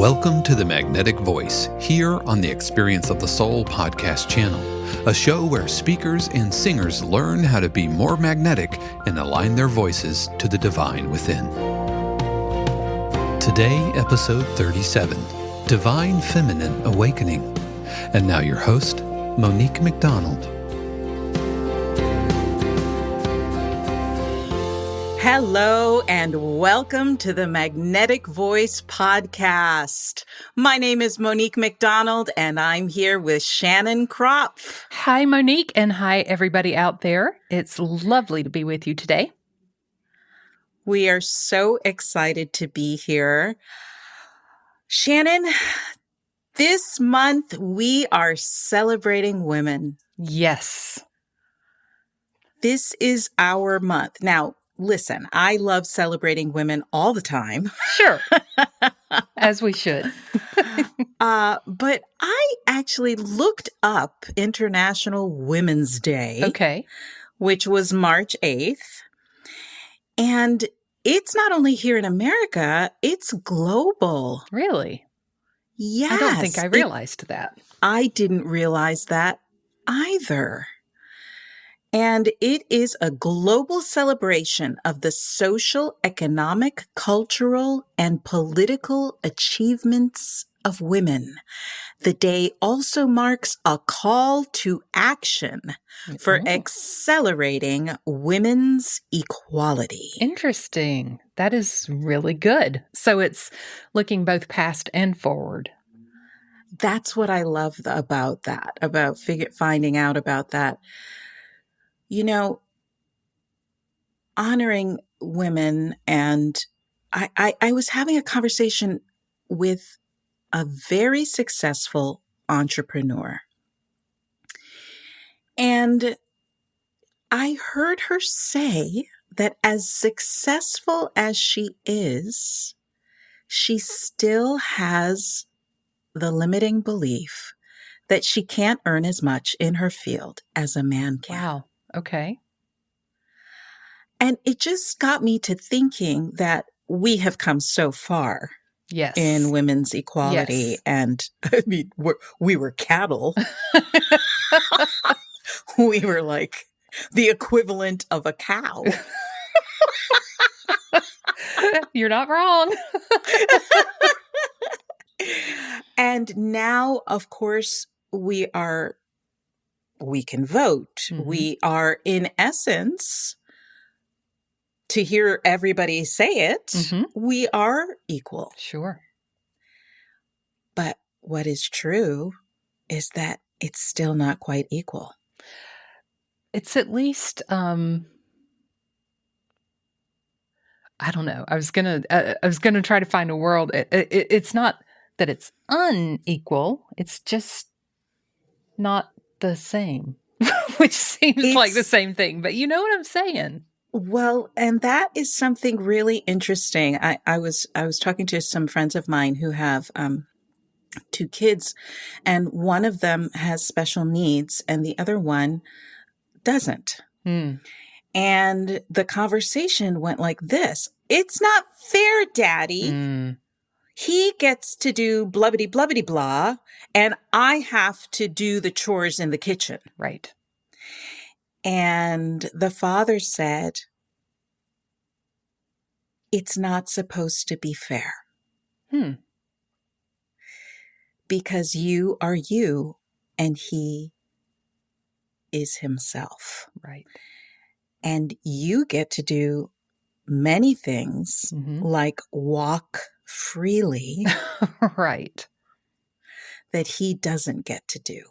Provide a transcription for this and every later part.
Welcome to The Magnetic Voice, here on the Experience of the Soul podcast channel, a show where speakers and singers learn how to be more magnetic and align their voices to the divine within. Today, episode 37, Divine Feminine Awakening. And now your host, Monique McDonald. Hello and welcome to the Magnetic Voice podcast. My name is Monique McDonald and I'm here with Shannon Kropf. Hi, Monique, and hi, everybody out there. It's lovely to be with you today. We are so excited to be here. Shannon, this month we are celebrating women. Yes. This is our month. Now, listen, I love celebrating women all the time. Sure. As we should. But I actually looked up International Women's Day. Okay. Which was March 8th. And it's not only here in America, it's global. Really? Yes. I don't think I realized that. I didn't realize that either. And it is a global celebration of the social, economic, cultural, and political achievements of women. The day also marks a call to action for accelerating women's equality. Interesting. That is really good. So it's looking both past and forward. That's what I love about that, about finding out about that. You know, honoring women, and I was having a conversation with a very successful entrepreneur. And I heard her say that as successful as she is, she still has the limiting belief that she can't earn as much in her field as a man can. Wow. Okay. And it just got me to thinking that we have come so far. Yes. In women's equality. Yes. And I mean, we were cattle. We were like the equivalent of a cow. You're not wrong. And now, of course, we can vote. Mm-hmm. We are, in essence, to hear everybody say it, we are equal. Sure. But what is true is that it's still not quite equal. It's at least, I don't know. I was gonna try to find a world. It's not that it's unequal. It's just not the same, which seems like the same thing. But you know what I'm saying. Well, and that is something really interesting. I was talking to some friends of mine who have two kids, and one of them has special needs and the other one doesn't. And the conversation went like this: "It's not fair, Daddy. He gets to do blubbity blubbity blah, and I have to do the chores in the kitchen." Right. And the father said, "It's not supposed to be fair. Because you are you and he is himself. Right. And you get to do many things like walk freely." Right. "That he doesn't get to do."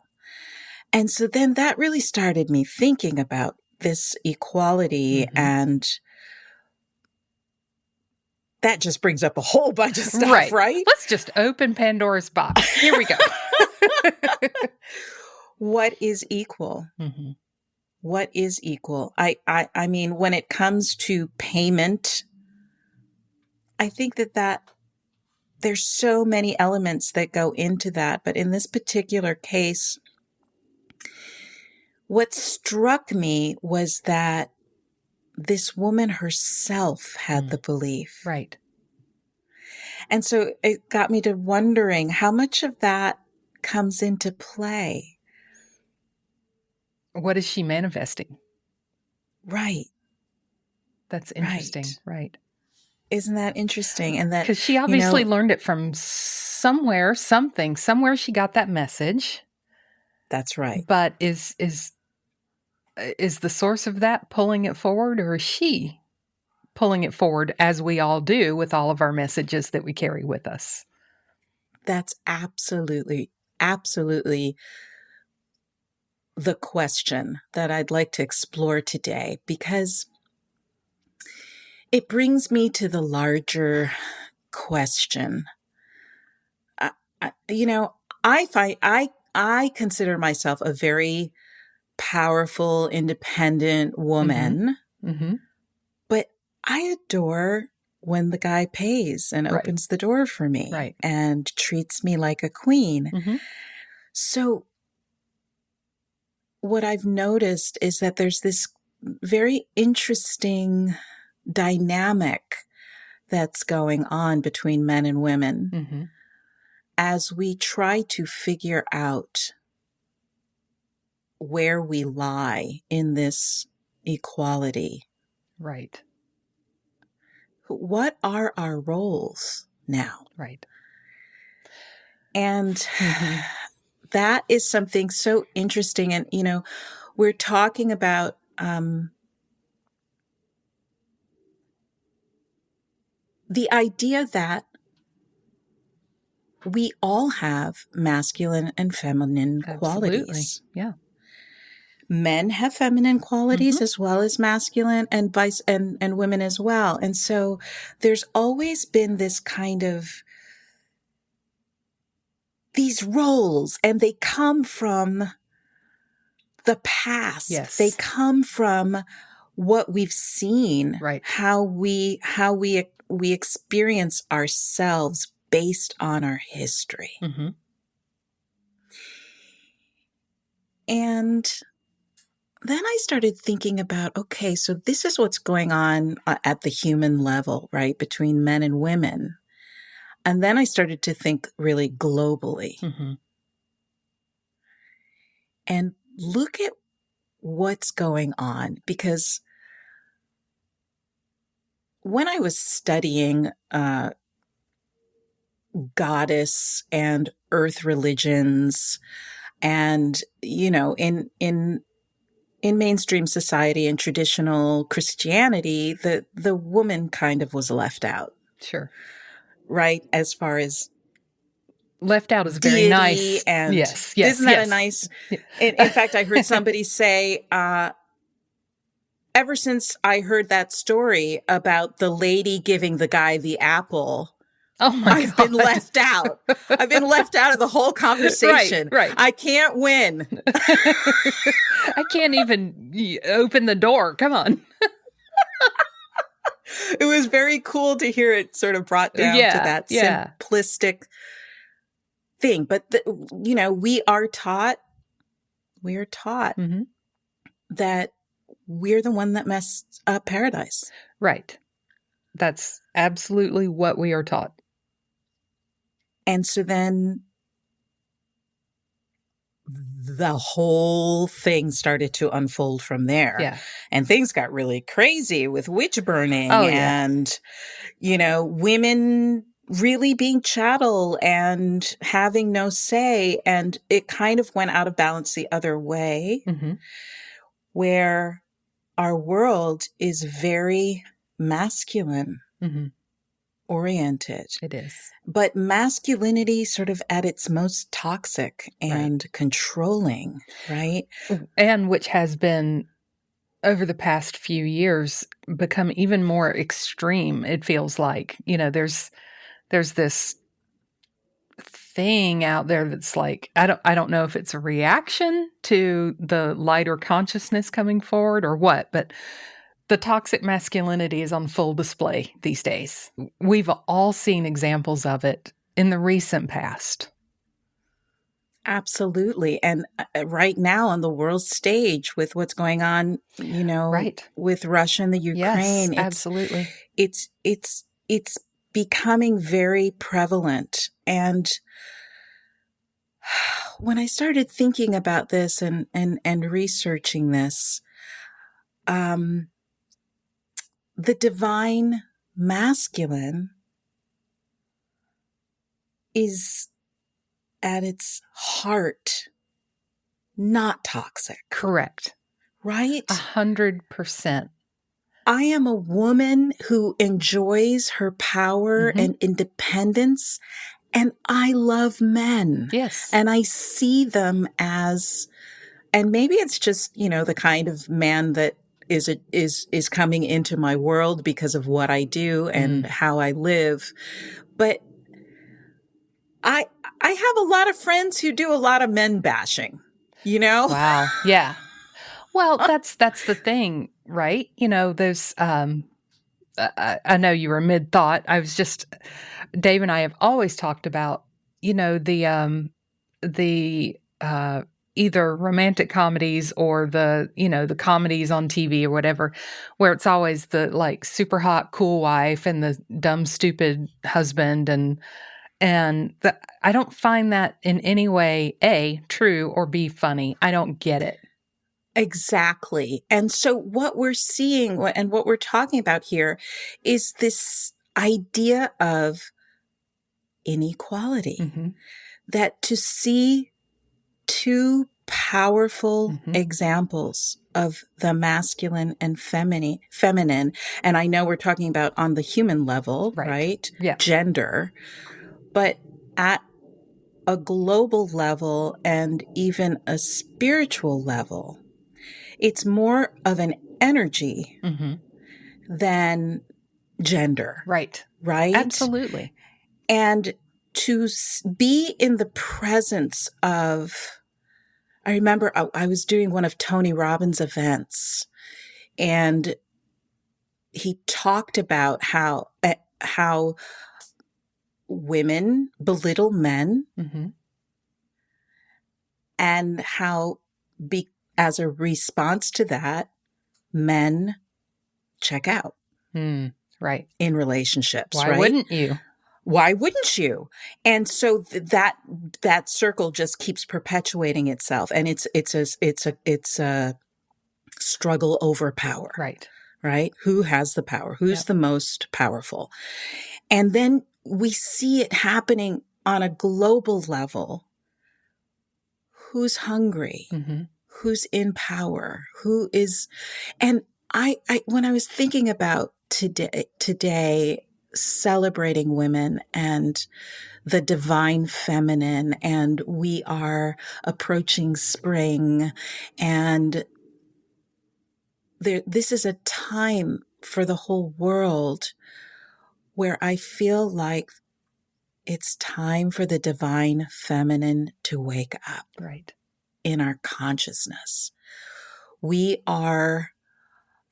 And so then that really started me thinking about this equality, and that just brings up a whole bunch of stuff, right? Let's just open Pandora's box. Here we go. What is equal? What is equal? I mean, when it comes to payment, I think that there's so many elements that go into that. But in this particular case, what struck me was that this woman herself had the belief. Right. And so it got me to wondering how much of that comes into play. What is she manifesting? Right. That's interesting. Right. Isn't that interesting? And that, because she obviously learned it from somewhere, somewhere she got that message. That's right. But is the source of that pulling it forward, or is she pulling it forward, as we all do with all of our messages that we carry with us? That's absolutely the question that I'd like to explore today, because it brings me to the larger question. I consider myself a very powerful, independent woman, Mm-hmm. but I adore when the guy pays and opens the door for me and treats me like a queen. Mm-hmm. So what I've noticed is that there's this very interesting dynamic that's going on between men and women, mm-hmm. as we try to figure out where we lie in this equality. Right. What are our roles now? Right. And mm-hmm. that is something so interesting. And, we're talking about the idea that we all have masculine and feminine qualities. Yeah. Men have feminine qualities mm-hmm. as well as masculine, and and women as well. And so there's always been this kind of these roles, and they come from the past. Yes. They come from what we've seen, how we experience ourselves based on our history. Mm-hmm. And then I started thinking about, okay, so this is what's going on at the human level, right, between men and women. And then I started to think really globally. Mm-hmm. And look at what's going on, because when I was studying goddess and earth religions, and in mainstream society and traditional Christianity, the woman kind of was left out. Sure. Right, as far as left out is very nice. And yes, isn't that a nice? In fact, I heard somebody say, ever since I heard that story about the lady giving the guy the apple, I've been left out. I've been left out of the whole conversation. Right. I can't win. I can't even open the door. Come on. It was very cool to hear it sort of brought down to that simplistic thing. But, we are taught mm-hmm. that we're the one that messed up paradise. Right. That's absolutely what we are taught. And so then the whole thing started to unfold from there. Yeah. And things got really crazy with witch burning and, women really being chattel and having no say. And it kind of went out of balance the other way, mm-hmm. where our world is very masculine mm-hmm. oriented. It is. But masculinity sort of at its most toxic and controlling, right? And which has been, over the past few years, become even more extreme, it feels like. There's this thing out there that's like, I don't know if it's a reaction to the lighter consciousness coming forward or what, but the toxic masculinity is on full display these days. We've all seen examples of it in the recent past. Absolutely. And right now on the world stage with what's going on, with Russia and the Ukraine. Yes, absolutely. It's becoming very prevalent. And when I started thinking about this and researching this, the divine masculine is at its heart not toxic. Correct. Right? 100%. I am a woman who enjoys her power and independence, and I love men. Yes. And I see them as, and maybe it's just, the kind of man that is coming into my world because of what I do and how I live. But I have a lot of friends who do a lot of men bashing, Wow. Yeah. Well, that's the thing, right? Those, I know you were mid-thought. Dave and I have always talked about, the either romantic comedies or the comedies on TV or whatever, where it's always the like super hot, cool wife and the dumb, stupid husband. I don't find that in any way, A, true, or B, funny. I don't get it. Exactly. And so what we're seeing and what we're talking about here is this idea of inequality, that to see two powerful examples of the masculine and feminine, and I know we're talking about on the human level, right? Yeah. Gender, but at a global level and even a spiritual level, it's more of an energy than gender. Right. Right? Absolutely. And to be in the presence of, I remember I was doing one of Tony Robbins' events, and he talked about how women belittle men and how as a response to that, men check out right. in relationships. Why right? wouldn't you? Why wouldn't you? And so that circle just keeps perpetuating itself, and it's a struggle over power. Right. Right? Who has the power? Who's the most powerful? And then we see it happening on a global level. Who's hungry? Who's in power? Who is, and I when I was thinking about today celebrating women and the divine feminine, and we are approaching spring, and this is a time for the whole world where I feel like it's time for the divine feminine to wake up. Right. In our consciousness.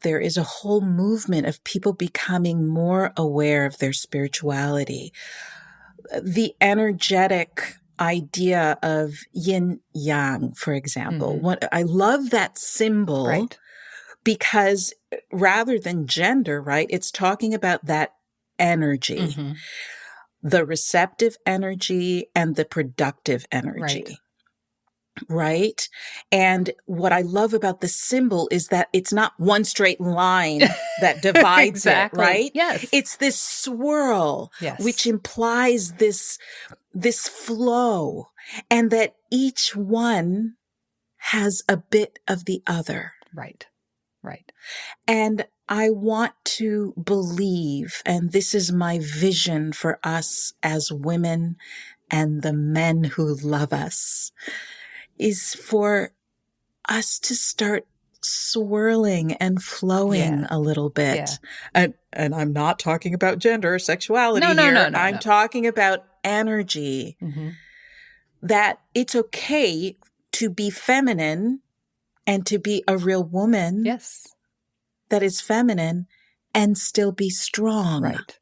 There is a whole movement of people becoming more aware of their spirituality. The energetic idea of yin yang, for example. I love that symbol because rather than gender, right, it's talking about that energy, the receptive energy and the productive energy. Right. And what I love about the symbol is that it's not one straight line that divides it, right? Yes. It's this swirl, which implies this flow, and that each one has a bit of the other. Right. Right. And I want to believe, and this is my vision for us as women and the men who love us, is for us to start swirling and flowing a little bit. And I'm not talking about gender or sexuality here. No, I'm talking about energy. That it's okay to be feminine and to be a real woman that is feminine and still be strong. Right.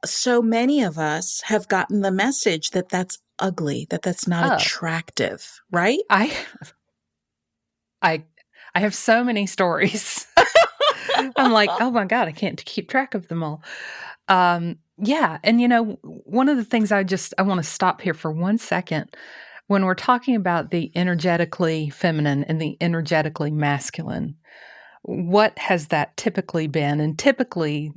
So many of us have gotten the message that that's ugly, that's not attractive, right? I have so many stories. I'm like, oh my God, I can't keep track of them all. Yeah. And, one of the things I want to stop here for 1 second. When we're talking about the energetically feminine and the energetically masculine, what has that typically been? And typically,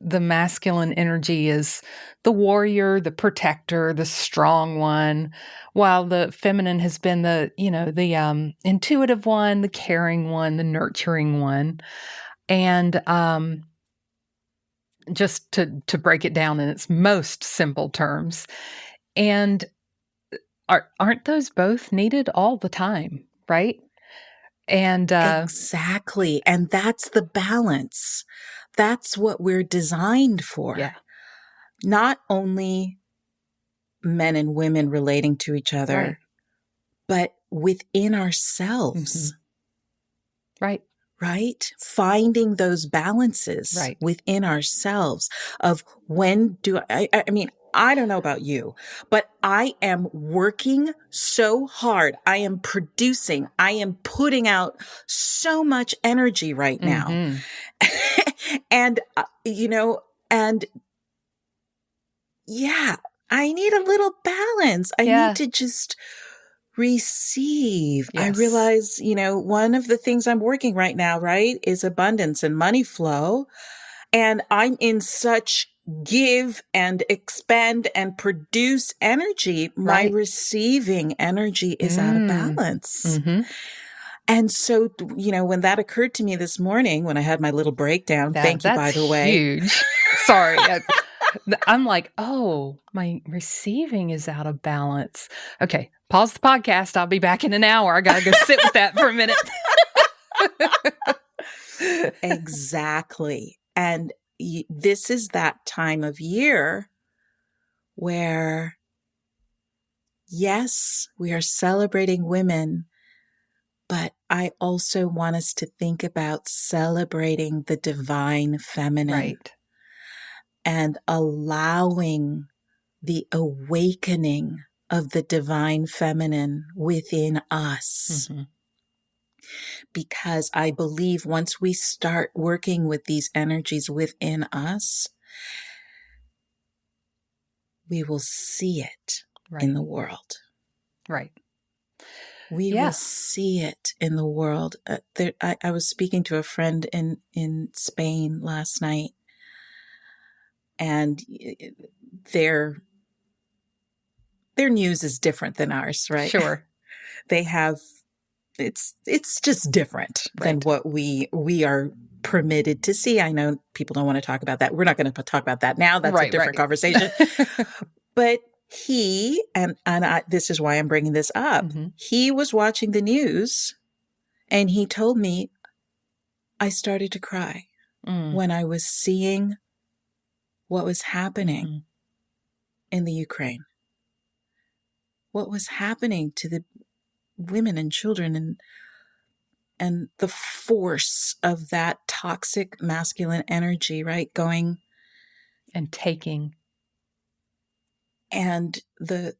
the masculine energy is the warrior, the protector, the strong one, while the feminine has been the intuitive one, the caring one, the nurturing one. And just to break it down in its most simple terms. And aren't those both needed all the time, right? And Exactly. And that's the balance. That's what we're designed for. yeah, Not only men and women relating to each other, right. but within ourselves. Right. Right? Finding those balances Right. within ourselves of when do I mean, I don't know about you, but I am working so hard. I am producing. I am putting out so much energy right now. And, and yeah, I need a little balance. I Yeah. need to just receive. I Yes. realize, one of the things I'm working right now, right, is abundance and money flow. And I'm in such give and expend and produce energy. My Right. receiving energy is out of balance. And so, when that occurred to me this morning, when I had my little breakdown, thank you, by the way. Huge. Sorry. I'm like, oh, my receiving is out of balance. Okay, pause the podcast. I'll be back in an hour. I got to go sit with that for a minute. Exactly. And this is that time of year where, yes, we are celebrating women, but I also want us to think about celebrating the divine feminine. Right. And allowing the awakening of the divine feminine within us. Because I believe once we start working with these energies within us, we will see it in the world. Right. We will see it in the world. I was speaking to a friend in Spain last night, and their news is different than ours, right? Sure. They have, it's just different than what we are permitted to see. I know people don't want to talk about that. We're not going to talk about that now. That's a different conversation. But he, and this is why I'm bringing this up. He was watching the news and he told me, I started to cry when I was seeing what was happening in the Ukraine. What was happening to the women and children and the force of that toxic masculine energy, right? Going and taking. And that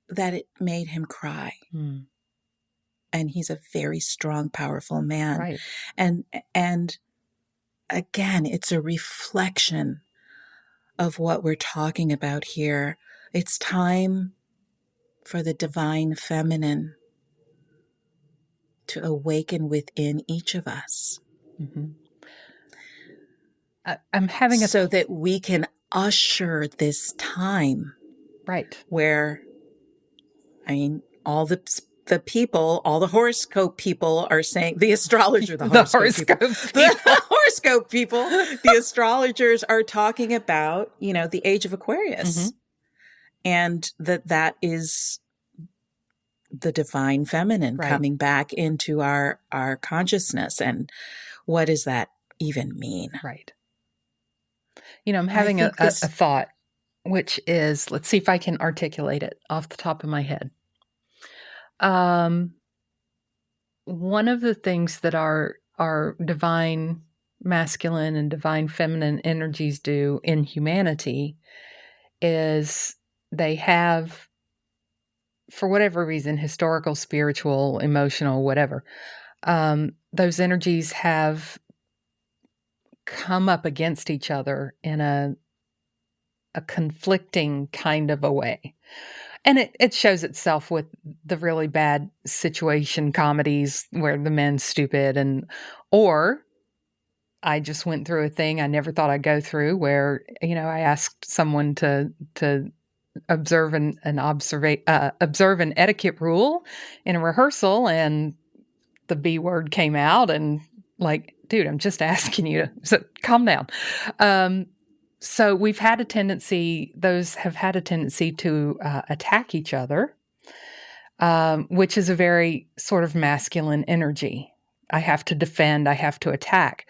it made him cry. And he's a very strong, powerful man. Right. And again, it's a reflection of what we're talking about here. It's time for the divine feminine to awaken within each of us. I'm having so that we can usher this time. Right. Where, I mean, all the people, all the horoscope people are saying, the astrologer, the horoscope people, the astrologers are talking about, the age of Aquarius. And that is the divine feminine coming back into our consciousness. And what does that even mean? Right. I'm having a thought, which is, let's see if I can articulate it off the top of my head. One of the things that our divine masculine and divine feminine energies do in humanity is they have, for whatever reason, historical, spiritual, emotional, whatever, those energies have come up against each other in a a conflicting kind of a way. And it shows itself with the really bad situation comedies where the men's stupid, or I just went through a thing I never thought I'd go through where, I asked someone to observe observe an etiquette rule in a rehearsal, and the B word came out, and like, dude, I'm just asking you to calm down. So those have had a tendency to attack each other, which is a very sort of masculine energy. I have to defend, I have to attack.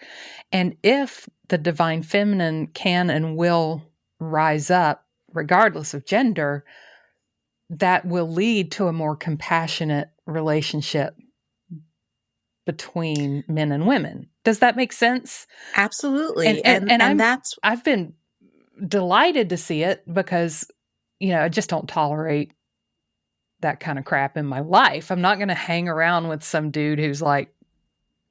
And if the divine feminine can and will rise up, regardless of gender, that will lead to a more compassionate relationship between men and women. Does that make sense? Absolutely. I've been delighted to see it because, I just don't tolerate that kind of crap in my life. I'm not going to hang around with some dude who's like,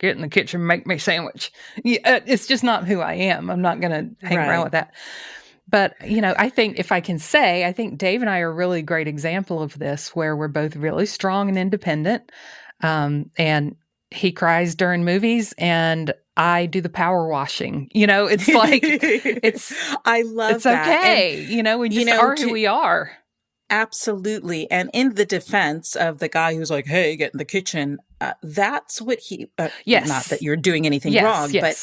get in the kitchen, make me a sandwich. It's just not who I am. I'm not going to hang around with that. But, I think if I can say, I think Dave and I are a really great example of this, where we're both really strong and independent. And he cries during movies and I do the power washing. It's like, I love it's that. Okay. And, we just are who we are. Absolutely. And in the defense of the guy who's like, hey, get in the kitchen, that's what he, yes. Not that you're doing anything wrong, but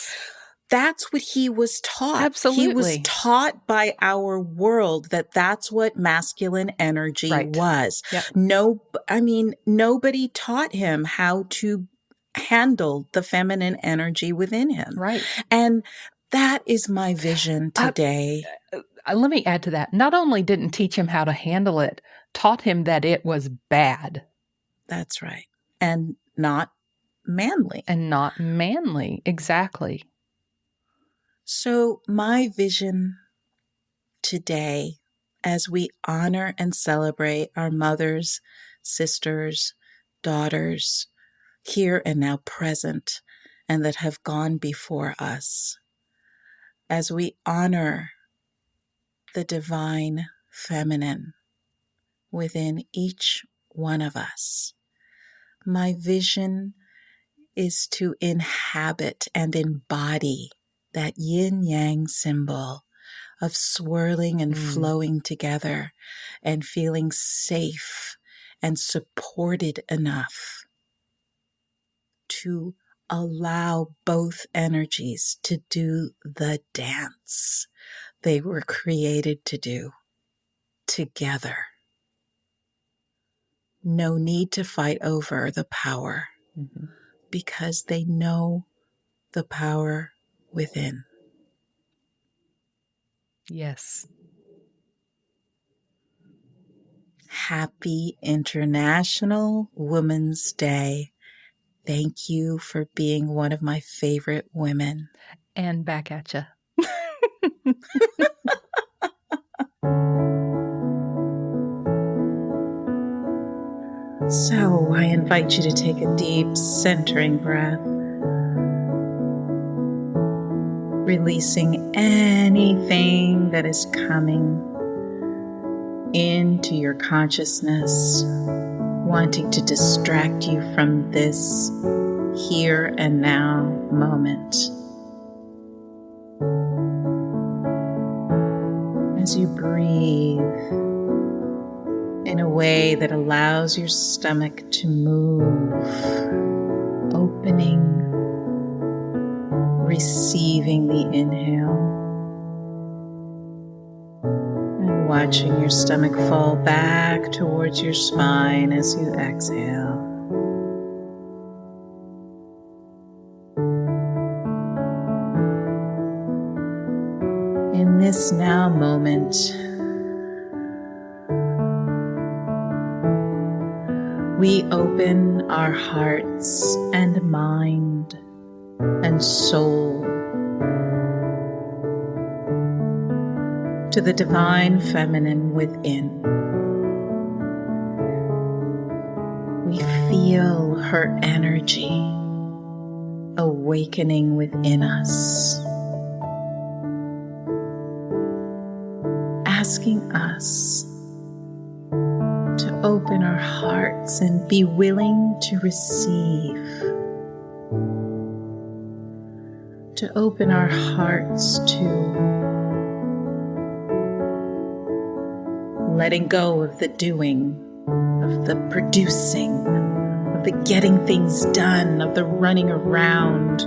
that's what he was taught. Absolutely. He was taught by our world that that's what masculine energy was. Yep. Nobody taught him how to handle the feminine energy within him. Right. And that is my vision today. Let me add to that. Not only didn't teach him how to handle it, taught him that it was bad. That's right. And not manly. Exactly. So my vision today, as we honor and celebrate our mothers, sisters, daughters, here and now present, and that have gone before us, as we honor the divine feminine within each one of us, my vision is to inhabit and embody that yin-yang symbol of swirling and flowing together and feeling safe and supported enough to allow both energies to do the dance they were created to do together. No need to fight over the power because they know the power within. Yes. Happy International Women's Day. Thank you for being one of my favorite women. And back at you. So I invite you to take a deep centering breath, releasing anything that is coming into your consciousness, wanting to distract you from this here and now moment. As you breathe in a way that allows your stomach to move, opening, receiving the inhale, and watching your stomach fall back towards your spine as you exhale. In this now moment, we open our hearts and mind and soul to the divine feminine within. We feel her energy awakening within us. asking us to open our hearts and be willing to receive. To open our hearts to letting go of the doing, of the producing, of the getting things done, of the running around,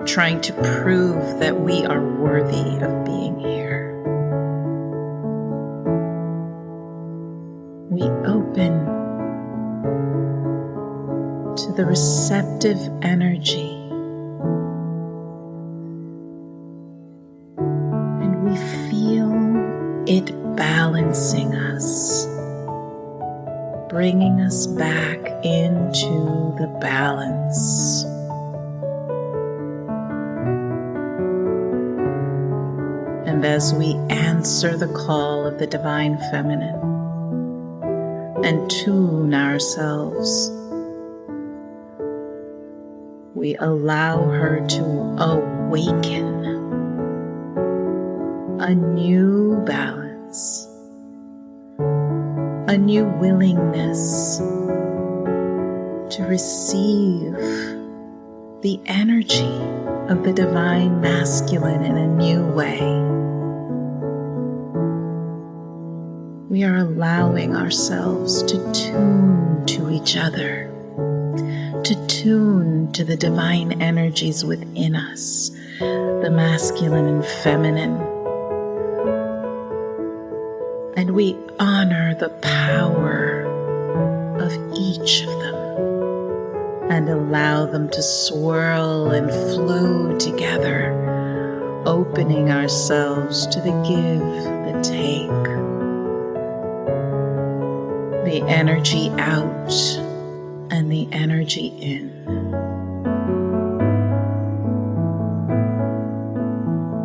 trying to prove that we are worthy of being here. We open to the receptive energy, and we feel it balancing us, bringing us back into the balance. And as we answer the call of the Divine Feminine and tune ourselves, we allow her to awaken a new balance, a new willingness to receive the energy of the Divine Masculine in a new way. We are allowing ourselves to tune to each other, to tune to the divine energies within us, the masculine and feminine. And we honor the power of each of them and allow them to swirl and flow together, opening ourselves to the give, the take, the energy out and the energy in.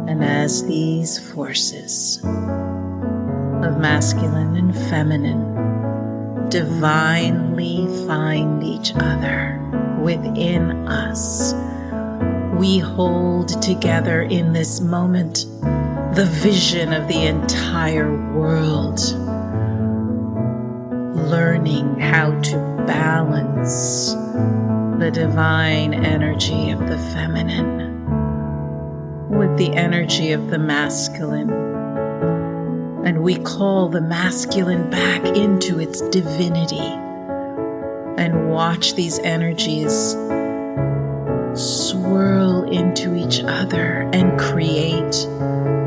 And as these forces of masculine and feminine divinely find each other within us, we hold together in this moment the vision of the entire world, learning how to balance the divine energy of the feminine with the energy of the masculine. And we call the masculine back into its divinity and watch these energies swirl into each other and create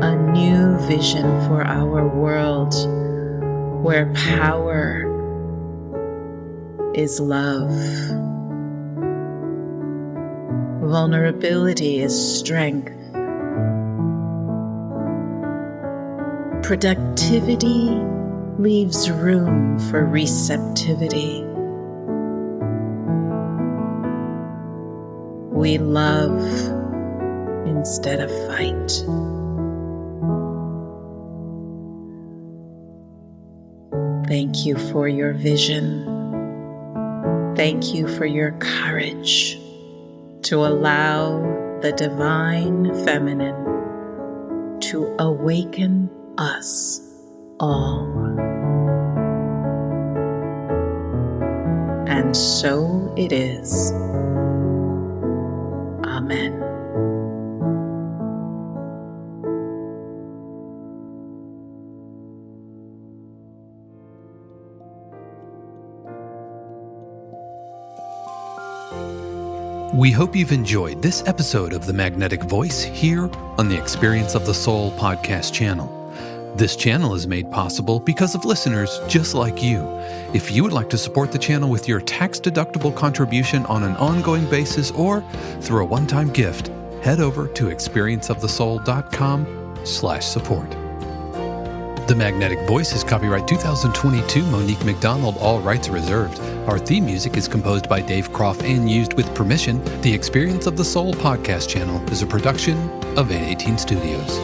a new vision for our world where power is love, vulnerability is strength, productivity leaves room for receptivity. We love instead of fight. Thank you for your vision. Thank you for your courage to allow the divine feminine to awaken us all. And so it is. Amen. We hope you've enjoyed this episode of The Magnetic Voice here on the Experience of the Soul podcast channel. This channel is made possible because of listeners just like you. If you would like to support the channel with your tax-deductible contribution on an ongoing basis or through a one-time gift, head over to experienceofthesoul.com/support. The Magnetic Voice is copyright 2022 Monique McDonald, all rights reserved. Our theme music is composed by Dave Kropf and used with permission. The Experience of the Soul podcast channel is a production of 818 Studios.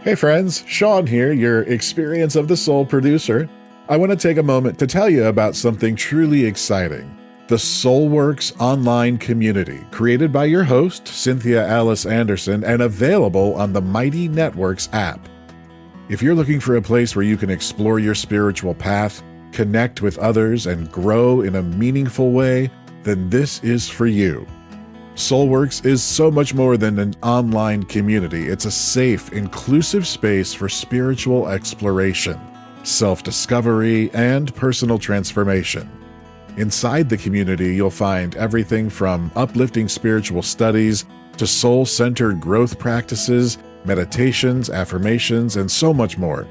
Hey friends, Sean here, your Experience of the Soul producer. I want to take a moment to tell you about something truly exciting. The SoulWorks online community, created by your host, Cynthia Alice Anderson, and available on the Mighty Networks app. If you're looking for a place where you can explore your spiritual path, connect with others, and grow in a meaningful way, then this is for you. SoulWorks is so much more than an online community. It's a safe, inclusive space for spiritual exploration, self-discovery, and personal transformation. Inside the community, you'll find everything from uplifting spiritual studies to soul-centered growth practices, meditations, affirmations, and so much more.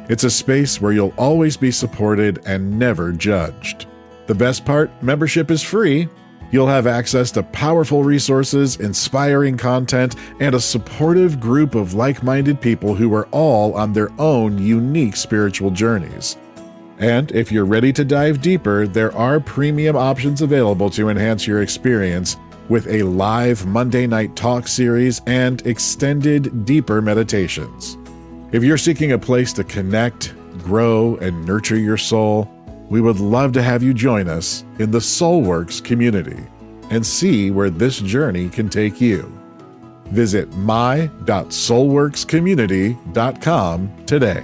It's a space where you'll always be supported and never judged. The best part, membership is free. You'll have access to powerful resources, inspiring content, and a supportive group of like-minded people who are all on their own unique spiritual journeys. And if you're ready to dive deeper, there are premium options available to enhance your experience with a live Monday night talk series and extended, deeper meditations. If you're seeking a place to connect, grow, and nurture your soul, we would love to have you join us in the SoulWorks community and see where this journey can take you. Visit my.soulworkscommunity.com today.